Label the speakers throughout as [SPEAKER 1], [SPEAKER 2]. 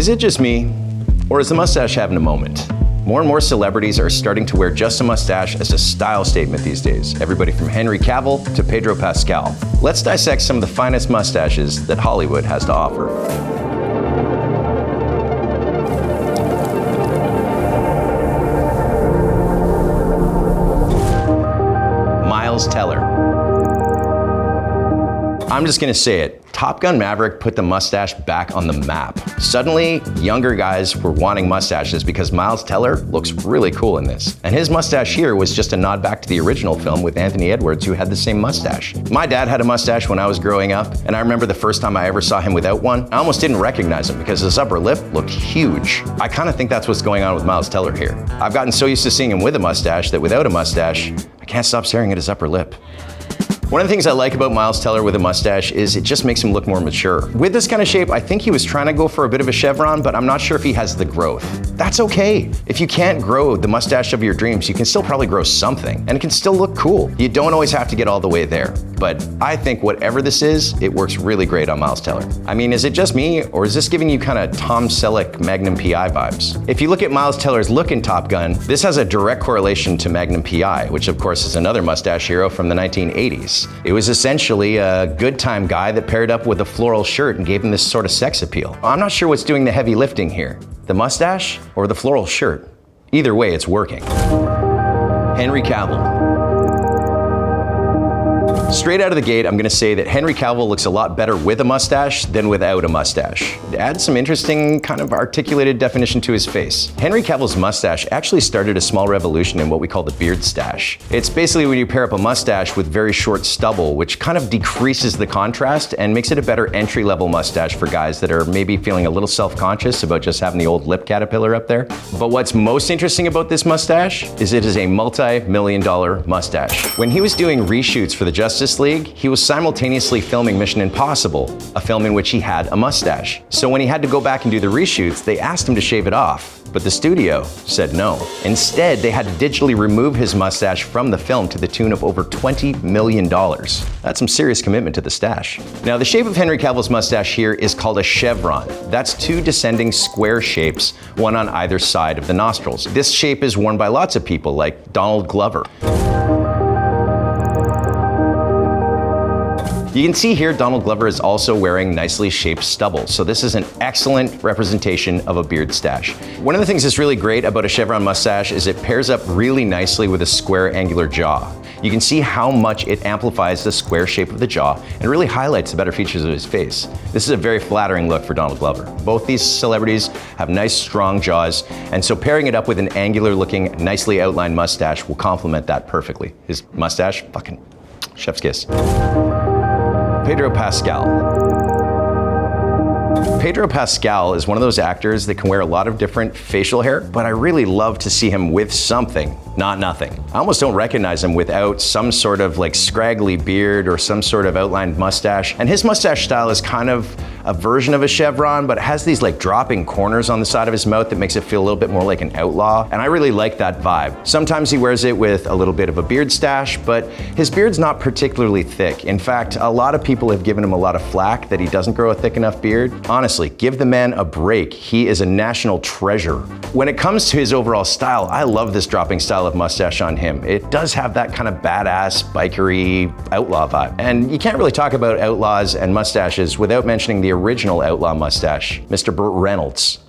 [SPEAKER 1] Is it just me, or is the mustache having a moment? More and more celebrities are starting to wear just a mustache as a style statement these days. Everybody from Henry Cavill to Pedro Pascal. Let's dissect some of the finest mustaches that Hollywood has to offer. Teller. I'm just gonna say it. Top Gun Maverick put the mustache back on the map. Suddenly, younger guys were wanting mustaches because Miles Teller looks really cool in this. And his mustache here was just a nod back to the original film with Anthony Edwards, who had the same mustache. My dad had a mustache when I was growing up, and I remember the first time I ever saw him without one, I almost didn't recognize him because his upper lip looked huge. I kind of think that's what's going on with Miles Teller here. I've gotten so used to seeing him with a mustache that without a mustache, I can't stop staring at his upper lip. One of the things I like about Miles Teller with a mustache is it just makes him look more mature. With this kind of shape, I think he was trying to go for a bit of a chevron, but I'm not sure if he has the growth. That's okay. If you can't grow the mustache of your dreams, you can still probably grow something, and it can still look cool. You don't always have to get all the way there. But I think whatever this is, it works really great on Miles Teller. I mean, is it just me, or is this giving you kind of Tom Selleck Magnum PI vibes? If you look at Miles Teller's look in Top Gun, this has a direct correlation to Magnum PI, which of course is another mustache hero from the 1980s. It was essentially a good time guy that paired up with a floral shirt and gave him this sort of sex appeal. I'm not sure what's doing the heavy lifting here, the mustache or the floral shirt. Either way, it's working. Henry Cavill. Straight out of the gate, I'm gonna say that Henry Cavill looks a lot better with a mustache than without a mustache. It adds some interesting kind of articulated definition to his face. Henry Cavill's mustache actually started a small revolution in what we call the beard stache. It's basically when you pair up a mustache with very short stubble, which kind of decreases the contrast and makes it a better entry-level mustache for guys that are maybe feeling a little self-conscious about just having the old lip caterpillar up there. But what's most interesting about this mustache is it is a multi-million-dollar mustache. When he was doing reshoots for the Justice League, he was simultaneously filming Mission Impossible, a film in which he had a mustache. So when he had to go back and do the reshoots, they asked him to shave it off, but the studio said no. Instead, they had to digitally remove his mustache from the film to the tune of over $20 million. That's some serious commitment to the stache. Now, the shape of Henry Cavill's mustache here is called a chevron. That's two descending square shapes, one on either side of the nostrils. This shape is worn by lots of people, like Donald Glover. You can see here Donald Glover is also wearing nicely shaped stubble, so this is an excellent representation of a beard stache. One of the things that's really great about a chevron mustache is it pairs up really nicely with a square angular jaw. You can see how much it amplifies the square shape of the jaw and really highlights the better features of his face. This is a very flattering look for Donald Glover. Both these celebrities have nice strong jaws, and so pairing it up with an angular looking, nicely outlined mustache will complement that perfectly. His mustache, fucking chef's kiss. Pedro Pascal. Pedro Pascal is one of those actors that can wear a lot of different facial hair, but I really love to see him with something, not nothing. I almost don't recognize him without some sort of like scraggly beard or some sort of outlined mustache. And his mustache style is kind of a version of a chevron, but it has these like dropping corners on the side of his mouth that makes it feel a little bit more like an outlaw. And I really like that vibe. Sometimes he wears it with a little bit of a beard stache, but his beard's not particularly thick. In fact, a lot of people have given him a lot of flack that he doesn't grow a thick enough beard. Honestly, give the man a break. He is a national treasure. When it comes to his overall style, I love this dropping style of mustache on him. It does have that kind of badass, bikery, outlaw vibe. And you can't really talk about outlaws and mustaches without mentioning the original outlaw mustache, Mr. Bert Reynolds.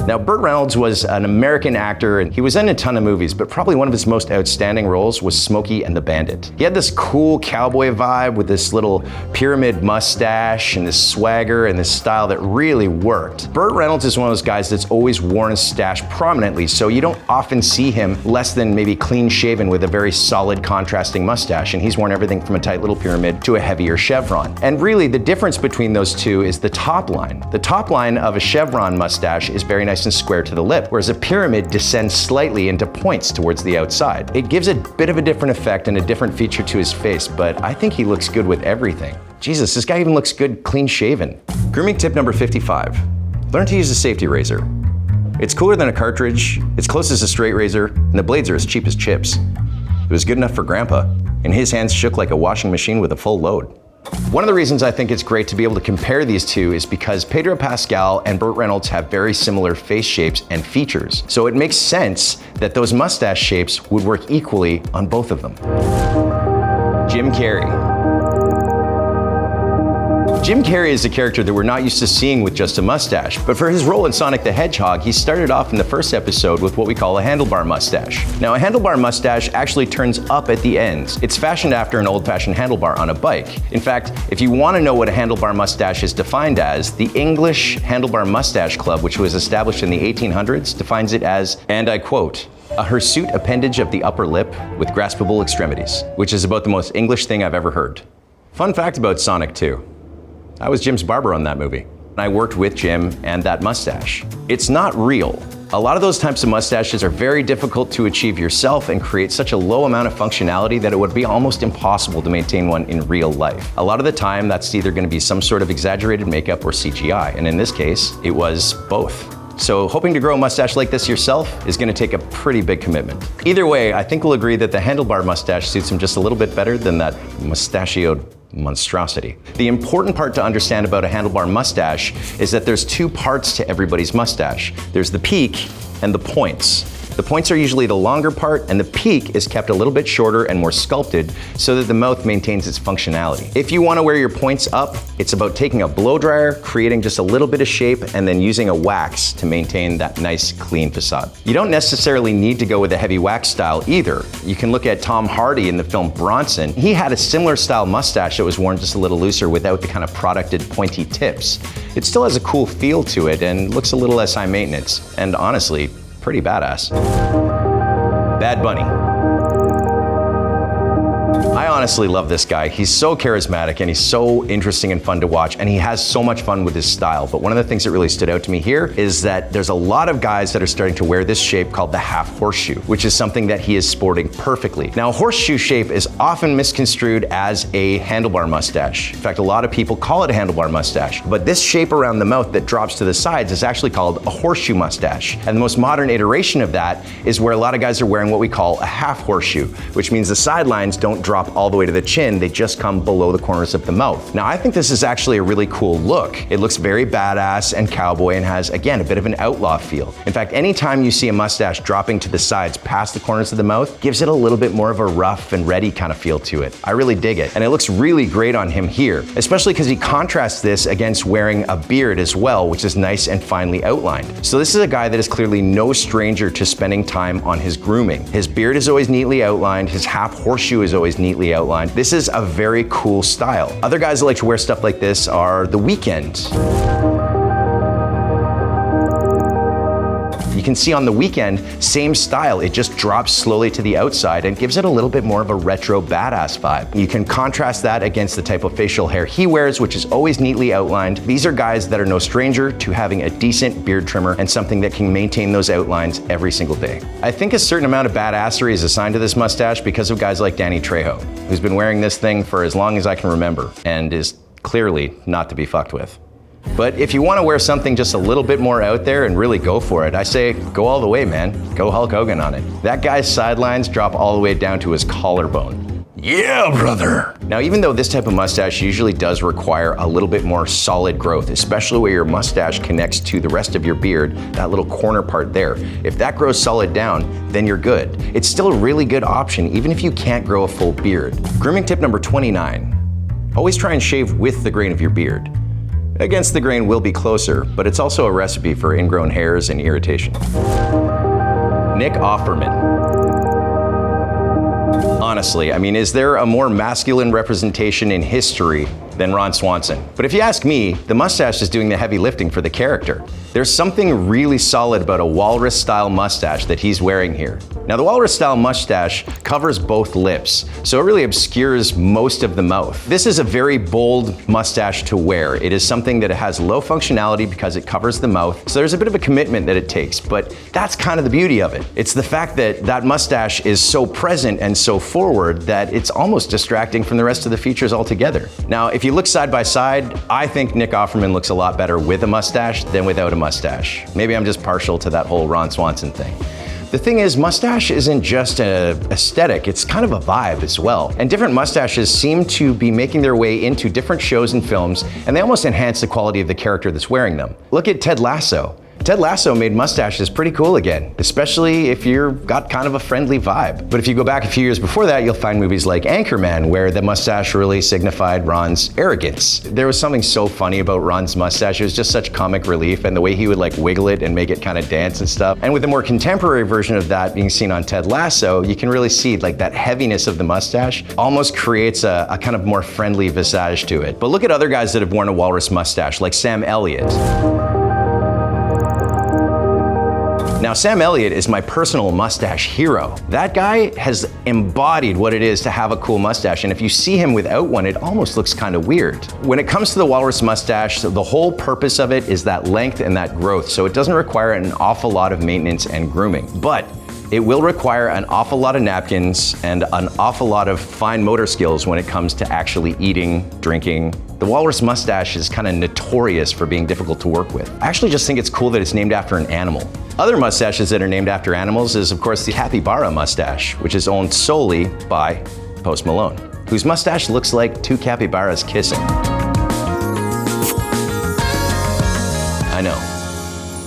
[SPEAKER 1] Now, Bert Reynolds was an American actor, and he was in a ton of movies, but probably one of his most outstanding roles was Smokey and the Bandit. He had this cool cowboy vibe with this little pyramid mustache and this swagger and this style that really worked. Bert Reynolds is one of those guys that's always worn a stache prominently, so you don't often see him less than maybe clean shaven with a very solid contrasting mustache, and he's worn everything from a tight little pyramid to a heavier chevron. And really, the difference between those two is the top line. The top line of a chevron mustache is very nice and square to the lip, whereas a pyramid descends slightly into points towards the outside. It gives a bit of a different effect and a different feature to his face, but I think he looks good with everything. Jesus, this guy even looks good clean shaven. Grooming tip number 55. Learn to use a safety razor. It's cooler than a cartridge, it's close as a straight razor, and the blades are as cheap as chips. It was good enough for Grandpa, and his hands shook like a washing machine with a full load. One of the reasons I think it's great to be able to compare these two is because Pedro Pascal and Bert Reynolds have very similar face shapes and features. So it makes sense that those mustache shapes would work equally on both of them. Jim Carrey. Jim Carrey is a character that we're not used to seeing with just a mustache, but for his role in Sonic the Hedgehog, he started off in the first episode with what we call a handlebar mustache. Now, a handlebar mustache actually turns up at the ends. It's fashioned after an old-fashioned handlebar on a bike. In fact, if you want to know what a handlebar mustache is defined as, the English Handlebar Mustache Club, which was established in the 1800s, defines it as, and I quote, a hirsute appendage of the upper lip with graspable extremities, which is about the most English thing I've ever heard. Fun fact about Sonic 2. I was Jim's barber on that movie. I worked with Jim and that mustache. It's not real. A lot of those types of mustaches are very difficult to achieve yourself and create such a low amount of functionality that it would be almost impossible to maintain one in real life. A lot of the time, that's either going to be some sort of exaggerated makeup or CGI, and in this case, it was both. So hoping to grow a mustache like this yourself is going to take a pretty big commitment. Either way, I think we'll agree that the handlebar mustache suits him just a little bit better than that mustachioed monstrosity. The important part to understand about a handlebar mustache is that there's two parts to everybody's mustache. There's the peak and the points. The points are usually the longer part, and the peak is kept a little bit shorter and more sculpted so that the mouth maintains its functionality. If you want to wear your points up, it's about taking a blow dryer, creating just a little bit of shape, and then using a wax to maintain that nice, clean facade. You don't necessarily need to go with a heavy wax style either. You can look at Tom Hardy in the film Bronson. He had a similar style mustache that was worn just a little looser without the kind of producted pointy tips. It still has a cool feel to it and looks a little less high maintenance, and honestly, pretty badass. Bad Bunny. I honestly love this guy. He's so charismatic and he's so interesting and fun to watch, and he has so much fun with his style. But one of the things that really stood out to me here is that there's a lot of guys that are starting to wear this shape called the half horseshoe, which is something that he is sporting perfectly. Now, a horseshoe shape is often misconstrued as a handlebar mustache. In fact, a lot of people call it a handlebar mustache, but this shape around the mouth that drops to the sides is actually called a horseshoe mustache. And the most modern iteration of that is where a lot of guys are wearing what we call a half horseshoe, which means the sidelines don't drop all the way to the chin, they just come below the corners of the mouth. Now, I think this is actually a really cool look. It looks very badass and cowboy and has, again, a bit of an outlaw feel. In fact, anytime you see a mustache dropping to the sides past the corners of the mouth, gives it a little bit more of a rough and ready kind of feel to it. I really dig it. And it looks really great on him here, especially because he contrasts this against wearing a beard as well, which is nice and finely outlined. So this is a guy that is clearly no stranger to spending time on his grooming. His beard is always neatly outlined, his half horseshoe is always neatly outlined. This is a very cool style. Other guys that like to wear stuff like this are The Weeknd. You can see on The Weeknd, same style, it just drops slowly to the outside and gives it a little bit more of a retro badass vibe. You can contrast that against the type of facial hair he wears, which is always neatly outlined. These are guys that are no stranger to having a decent beard trimmer and something that can maintain those outlines every single day. I think a certain amount of badassery is assigned to this mustache because of guys like Danny Trejo, who's been wearing this thing for as long as I can remember and is clearly not to be fucked with. But if you want to wear something just a little bit more out there and really go for it, I say go all the way, man. Go Hulk Hogan on it. That guy's sidelines drop all the way down to his collarbone. Yeah, brother. Now, even though this type of mustache usually does require a little bit more solid growth, especially where your mustache connects to the rest of your beard, that little corner part there, if that grows solid down, then you're good. It's still a really good option, even if you can't grow a full beard. Grooming tip number 29. Always try and shave with the grain of your beard. Against the grain will be closer, but it's also a recipe for ingrown hairs and irritation. Nick Offerman. Honestly, I mean, is there a more masculine representation in history than Ron Swanson? But if you ask me, the mustache is doing the heavy lifting for the character. There's something really solid about a walrus-style mustache that he's wearing here. Now, the walrus-style mustache covers both lips, so it really obscures most of the mouth. This is a very bold mustache to wear. It is something that has low functionality because it covers the mouth, so there's a bit of a commitment that it takes, but that's kind of the beauty of it. It's the fact that that mustache is so present and so forward that it's almost distracting from the rest of the features altogether. Now, if you look side by side, I think Nick Offerman looks a lot better with a mustache than without a mustache. Maybe I'm just partial to that whole Ron Swanson thing. The thing is, mustache isn't just an aesthetic, it's kind of a vibe as well. And different mustaches seem to be making their way into different shows and films, and they almost enhance the quality of the character that's wearing them. Look at Ted Lasso. Ted Lasso made mustaches pretty cool again, especially if you've got kind of a friendly vibe. But if you go back a few years before that, you'll find movies like Anchorman, where the mustache really signified Ron's arrogance. There was something so funny about Ron's mustache. It was just such comic relief, and the way he would like wiggle it and make it kind of dance and stuff. And with a more contemporary version of that being seen on Ted Lasso, you can really see like that heaviness of the mustache almost creates a kind of more friendly visage to it. But look at other guys that have worn a walrus mustache, like Sam Elliott. Now, Sam Elliott is my personal mustache hero. That guy has embodied what it is to have a cool mustache, and if you see him without one, it almost looks kind of weird. When it comes to the walrus mustache, the whole purpose of it is that length and that growth, so it doesn't require an awful lot of maintenance and grooming. But it will require an awful lot of napkins and an awful lot of fine motor skills when it comes to actually eating, drinking. The walrus mustache is kind of notorious for being difficult to work with. I actually just think it's cool that it's named after an animal. Other mustaches that are named after animals is, of course, the capybara mustache, which is owned solely by Post Malone, whose mustache looks like two capybaras kissing. I know,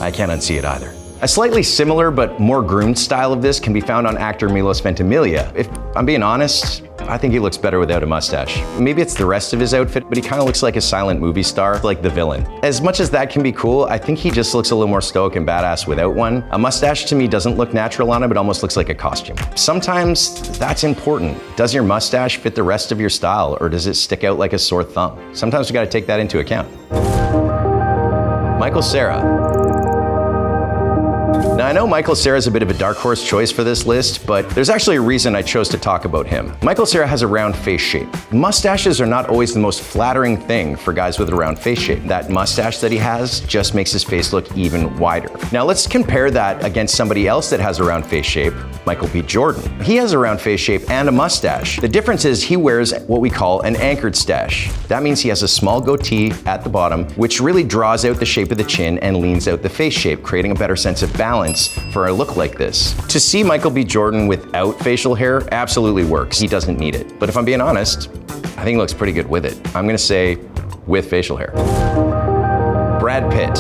[SPEAKER 1] I can't unsee it either. A slightly similar but more groomed style of this can be found on actor Milos Ventimiglia. If I'm being honest, I think he looks better without a mustache. Maybe it's the rest of his outfit, but he kind of looks like a silent movie star, like the villain. As much as that can be cool, I think he just looks a little more stoic and badass without one. A mustache to me doesn't look natural on him, it almost looks like a costume. Sometimes that's important. Does your mustache fit the rest of your style, or does it stick out like a sore thumb? Sometimes we gotta take that into account. Michael Cera. Now, I know Michael Cera is a bit of a dark horse choice for this list, but there's actually a reason I chose to talk about him. Michael Cera has a round face shape. Mustaches are not always the most flattering thing for guys with a round face shape. That mustache that he has just makes his face look even wider. Now, let's compare that against somebody else that has a round face shape, Michael B. Jordan. He has a round face shape and a mustache. The difference is he wears what we call an anchored stache. That means he has a small goatee at the bottom, which really draws out the shape of the chin and leans out the face shape, creating a better sense of balance for a look like this. To see Michael B. Jordan without facial hair absolutely works. He doesn't need it. But if I'm being honest, I think he looks pretty good with it. I'm gonna say with facial hair. Brad Pitt.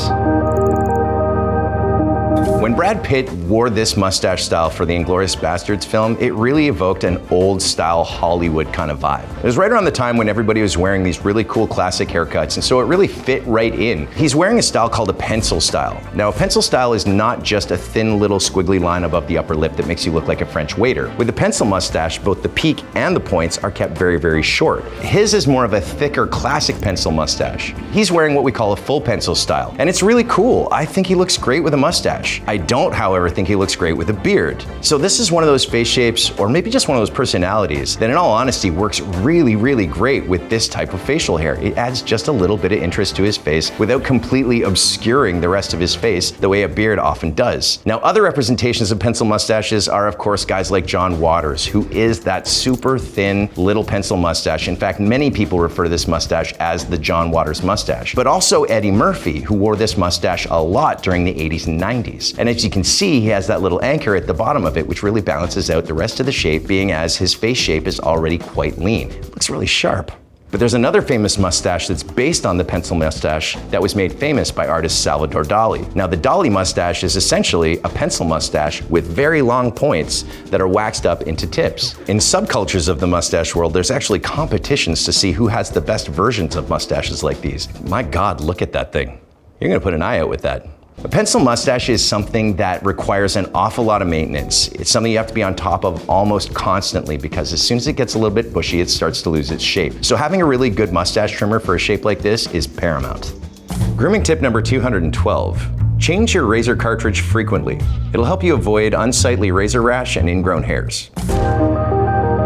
[SPEAKER 1] When Brad Pitt wore this mustache style for the Inglourious Basterds film, it really evoked an old style Hollywood kind of vibe. It was right around the time when everybody was wearing these really cool classic haircuts, and so it really fit right in. He's wearing a style called a pencil style. Now, a pencil style is not just a thin little squiggly line above the upper lip that makes you look like a French waiter. With the pencil mustache, both the peak and the points are kept very, very short. His is more of a thicker classic pencil mustache. He's wearing what we call a full pencil style, and it's really cool. I think he looks great with a mustache. I don't, however, think he looks great with a beard. So this is one of those face shapes, or maybe just one of those personalities, that in all honesty works really, really great with this type of facial hair. It adds just a little bit of interest to his face without completely obscuring the rest of his face the way a beard often does. Now, other representations of pencil mustaches are, of course, guys like John Waters, who is that super thin little pencil mustache. In fact, many people refer to this mustache as the John Waters mustache. But also Eddie Murphy, who wore this mustache a lot during the 80s and 90s. And as you can see, he has that little anchor at the bottom of it, which really balances out the rest of the shape, being as his face shape is already quite lean. It looks really sharp. But there's another famous mustache that's based on the pencil mustache that was made famous by artist Salvador Dali. Now, the Dali mustache is essentially a pencil mustache with very long points that are waxed up into tips. In subcultures of the mustache world, there's actually competitions to see who has the best versions of mustaches like these. My God, look at that thing. You're gonna put an eye out with that. A pencil mustache is something that requires an awful lot of maintenance. It's something you have to be on top of almost constantly, because as soon as it gets a little bit bushy, it starts to lose its shape. So having a really good mustache trimmer for a shape like this is paramount. Grooming tip number 212. Change your razor cartridge frequently. It'll help you avoid unsightly razor rash and ingrown hairs.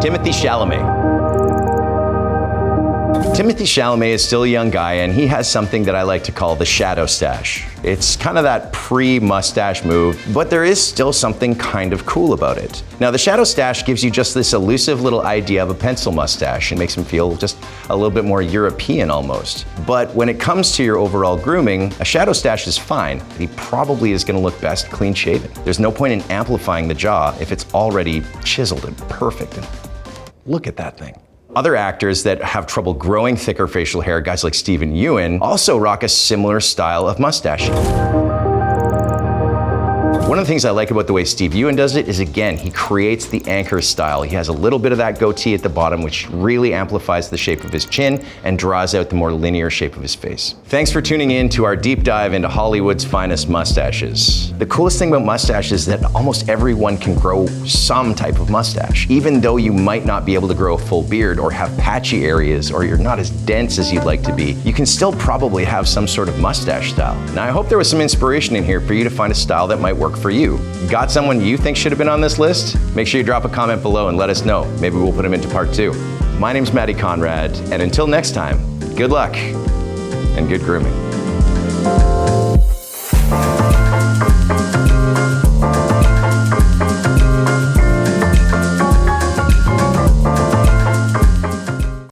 [SPEAKER 1] Timothée Chalamet. Timothée Chalamet is still a young guy, and he has something that I like to call the shadow stache. It's kind of that pre-mustache move, but there is still something kind of cool about it. Now, the shadow stache gives you just this elusive little idea of a pencil mustache and makes him feel just a little bit more European almost. But when it comes to your overall grooming, a shadow stache is fine, but he probably is gonna look best clean shaven. There's no point in amplifying the jaw if it's already chiseled and perfect. And look at that thing. Other actors that have trouble growing thicker facial hair, guys like Stephen Ewan, also rock a similar style of mustache. One of the things I like about the way Steve Ewan does it is, again, he creates the anchor style. He has a little bit of that goatee at the bottom, which really amplifies the shape of his chin and draws out the more linear shape of his face. Thanks for tuning in to our deep dive into Hollywood's finest mustaches. The coolest thing about mustaches is that almost everyone can grow some type of mustache. Even though you might not be able to grow a full beard or have patchy areas or you're not as dense as you'd like to be, you can still probably have some sort of mustache style. Now, I hope there was some inspiration in here for you to find a style that might work for you. Got someone you think should have been on this list? Make sure you drop a comment below and let us know. Maybe we'll put them into part 2. My name's Matty Conrad, and until next time, good luck and good grooming.